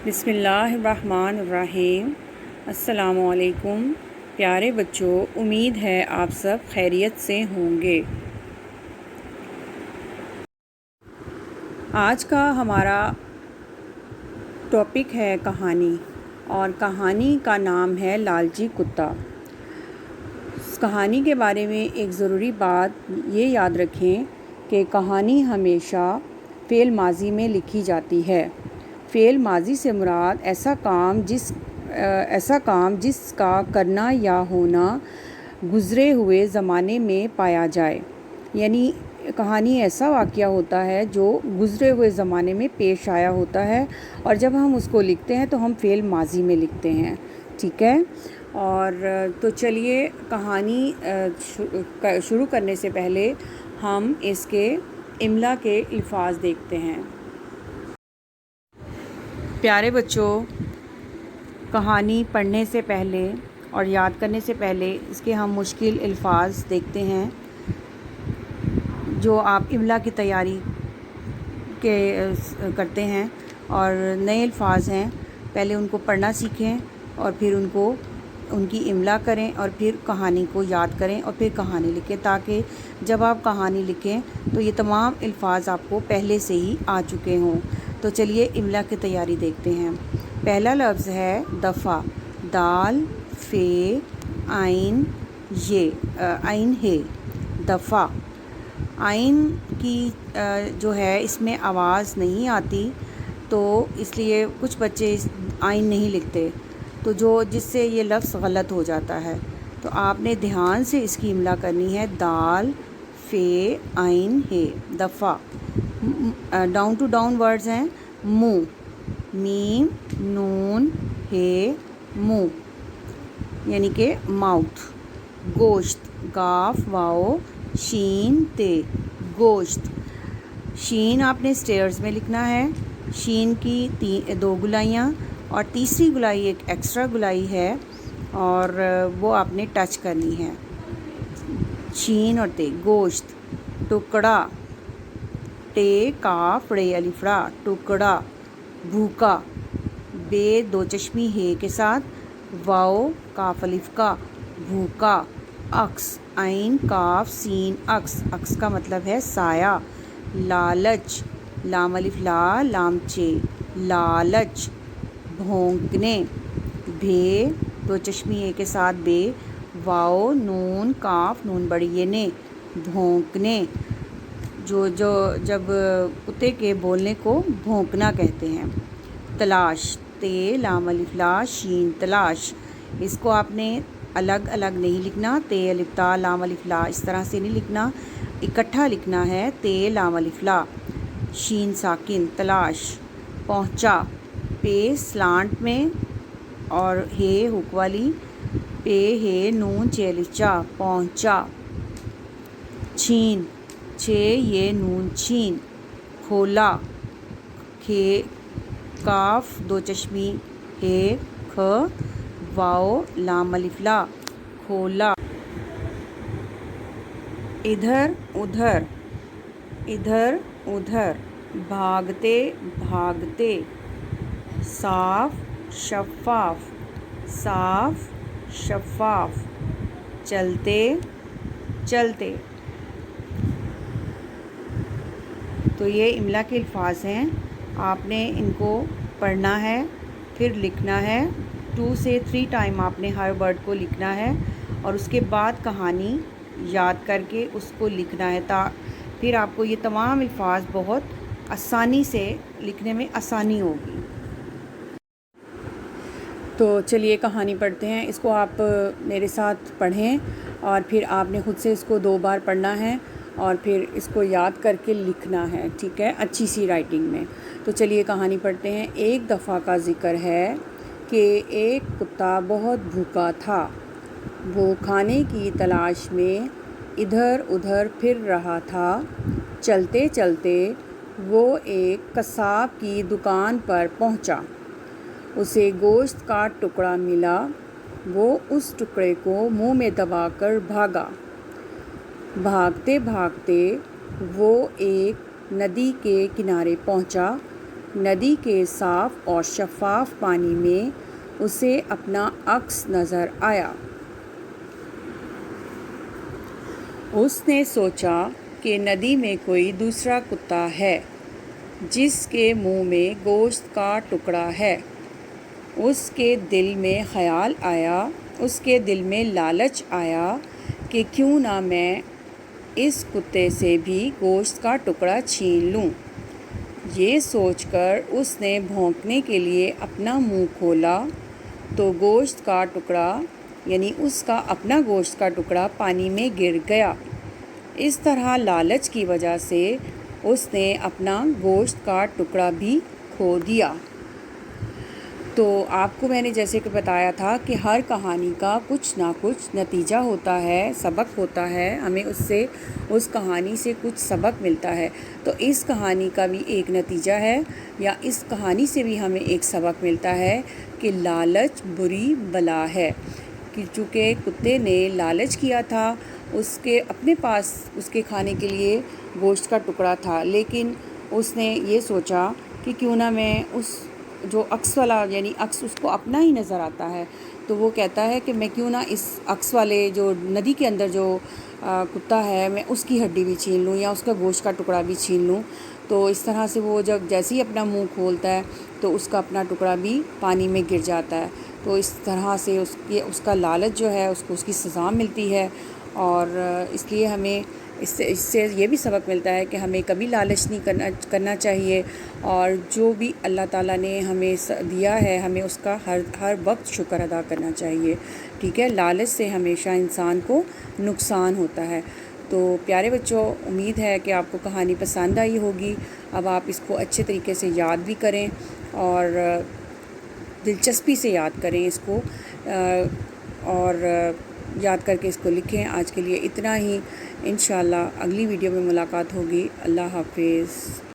بسم اللہ الرحمن الرحیم۔ السلام علیکم پیارے بچوں، امید ہے آپ سب خیریت سے ہوں گے۔ آج کا ہمارا ٹاپک ہے کہانی، اور کہانی کا نام ہے لالچی کتا۔ اس کہانی کے بارے میں ایک ضروری بات یہ یاد رکھیں کہ کہانی ہمیشہ فعل ماضی میں لکھی جاتی ہے۔ فعل ماضی سے مراد ایسا کام جس کا کرنا یا ہونا گزرے ہوئے زمانے میں پایا جائے، یعنی کہانی ایسا واقعہ ہوتا ہے جو گزرے ہوئے زمانے میں پیش آیا ہوتا ہے، اور جب ہم اس کو لکھتے ہیں تو ہم فعل ماضی میں لکھتے ہیں، ٹھیک ہے۔ اور تو چلیے کہانی شروع کرنے سے پہلے ہم اس کے املا کے الفاظ دیکھتے ہیں۔ پیارے بچوں، کہانی پڑھنے سے پہلے اور یاد کرنے سے پہلے اس کے ہم مشکل الفاظ دیکھتے ہیں جو آپ املا کی تیاری کرتے ہیں، اور نئے الفاظ ہیں، پہلے ان کو پڑھنا سیکھیں اور پھر ان کی املا کریں اور پھر کہانی کو یاد کریں اور پھر کہانی لکھیں، تاکہ جب آپ کہانی لکھیں تو یہ تمام الفاظ آپ کو پہلے سے ہی آ چکے ہوں۔ تو چلیے املا کی تیاری دیکھتے ہیں۔ پہلا لفظ ہے دفعہ، دال فے عین عین ہے، دفعہ۔ عین کی جو ہے اس میں آواز نہیں آتی، تو اس لیے کچھ بچے عین نہیں لکھتے، تو جس سے یہ لفظ غلط ہو جاتا ہے، تو آپ نے دھیان سے اس کی املا کرنی ہے۔ دال فے عین ہے، دفعہ۔ ڈاؤن ٹو ڈاؤن ورڈز ہیں، منہ، میم نون ہے منہ، یعنی کہ ماؤتھ۔ گوشت، گاف واؤ شین تے، گوشت۔ شین آپ نے سٹیئرز میں لکھنا ہے، شین کی 2 گلائیاں اور تیسری گلائی ایک ایکسٹرا گلائی ہے، اور وہ آپ نے ٹچ کرنی ہے، شین اور تے۔ گوشت، ٹکڑا، ٹے کاف رے الف را، ٹکڑا۔ بھوکا، بے 2 چشمی ہے کے ساتھ، واؤ کاف الف کا، بھوکا۔ عکس، عین کاف سین عکس، عکس کا مطلب ہے سایہ۔ لالچ، لام الف لا لام چے، لالچ۔ بھونکنے، بھے 2 چشمی ہے کے ساتھ بے، واؤ نون کاف نون بڑی یہ نے، بھونکنے۔ جب کتے کے بولنے کو بھونکنا کہتے ہیں۔ تلاش، تے لام الف لا شین تلاش، اس کو آپ نے الگ الگ نہیں لکھنا، تے الف تا لام الف لا اس طرح سے نہیں لکھنا، اکٹھا لکھنا ہے، تے لام الف لا شین ساکن تلاش۔ پہنچا، پے سلانٹ میں اور ہے ہک والی، پے ہے نون چے الف چا، پہنچا۔ چھین، چھے یہ نون چھین، کھولا، کھے کاف 2 چشمی ہے کھ، واؤ لام الف لا، کھولا۔ ادھر ادھر، ادھر ادھر۔ بھاگتے بھاگتے، صاف شفاف، صاف شفاف۔ چلتے چلتے۔ تو یہ املا کے الفاظ ہیں، آپ نے ان کو پڑھنا ہے، پھر لکھنا ہے، 2 سے 3 ٹائم آپ نے ہر ورڈ کو لکھنا ہے، اور اس کے بعد کہانی یاد کر کے اس کو لکھنا ہے، پھر آپ کو یہ تمام الفاظ بہت آسانی سے لکھنے میں آسانی ہوگی۔ تو چلیے کہانی پڑھتے ہیں، اس کو آپ میرے ساتھ پڑھیں، اور پھر آپ نے خود سے اس کو 2 بار پڑھنا ہے، اور پھر اس کو یاد کر کے لکھنا ہے، ٹھیک ہے، اچھی سی رائٹنگ میں۔ تو چلیے کہانی پڑھتے ہیں۔ ایک دفعہ کا ذکر ہے کہ ایک کتا بہت بھوکا تھا، وہ کھانے کی تلاش میں ادھر ادھر پھر رہا تھا۔ چلتے چلتے وہ ایک قصاب کی دکان پر پہنچا، اسے گوشت کا ٹکڑا ملا، وہ اس ٹکڑے کو منہ میں دبا کر بھاگا۔ بھاگتے بھاگتے وہ ایک ندی کے کنارے پہنچا، ندی کے صاف اور شفاف پانی میں اسے اپنا عکس نظر آیا۔ اس نے سوچا کہ ندی میں کوئی دوسرا کتا ہے جس کے منہ میں گوشت کا ٹکڑا ہے۔ اس کے دل میں خیال آیا، اس کے دل میں لالچ آیا کہ کیوں نہ میں اس کتے سے بھی گوشت کا ٹکڑا چھین لوں۔ یہ سوچ کر اس نے بھونکنے کے لیے اپنا منہ کھولا تو گوشت کا ٹکڑا یعنی اس کا اپنا گوشت کا ٹکڑا پانی میں گر گیا۔ اس طرح لالچ کی وجہ سے اس نے اپنا گوشت کا ٹکڑا بھی کھو دیا۔ تو آپ کو میں نے جیسے کہ بتایا تھا کہ ہر کہانی کا کچھ نہ کچھ نتیجہ ہوتا ہے، سبق ہوتا ہے، ہمیں اس کہانی سے کچھ سبق ملتا ہے۔ تو اس کہانی کا بھی ایک نتیجہ ہے یا اس کہانی سے بھی ہمیں ایک سبق ملتا ہے کہ لالچ بری بلا ہے، کہ چونکہ کتے نے لالچ کیا تھا، اس کے اپنے پاس اس کے کھانے کے لیے گوشت کا ٹکڑا تھا، لیکن اس نے یہ سوچا کہ کیوں نہ میں اس جو عکس والا یعنی عکس اس کو اپنا ہی نظر آتا ہے، تو وہ کہتا ہے کہ میں کیوں نہ اس عکس والے جو ندی کے اندر جو کتا ہے میں اس کی ہڈی بھی چھین لوں یا اس کا گوشت کا ٹکڑا بھی چھین لوں۔ تو اس طرح سے وہ جب جیسے ہی اپنا منہ کھولتا ہے تو اس کا اپنا ٹکڑا بھی پانی میں گر جاتا ہے۔ تو اس طرح سے اس کا لالچ جو ہے اس کو اس کی سزا ملتی ہے، اور اس لیے ہمیں اس سے یہ بھی سبق ملتا ہے کہ ہمیں کبھی لالچ نہیں کرنا چاہیے، اور جو بھی اللہ تعالیٰ نے ہمیں دیا ہے ہمیں اس کا ہر وقت شکر ادا کرنا چاہیے، ٹھیک ہے۔ لالچ سے ہمیشہ انسان کو نقصان ہوتا ہے۔ تو پیارے بچوں، امید ہے کہ آپ کو کہانی پسند آئی ہوگی۔ اب آپ اس کو اچھے طریقے سے یاد بھی کریں اور دلچسپی سے یاد کریں اس کو، اور یاد کر کے اس کو لکھیں۔ آج کے لیے اتنا ہی، انشاءاللہ اگلی ویڈیو میں ملاقات ہوگی۔ اللہ حافظ۔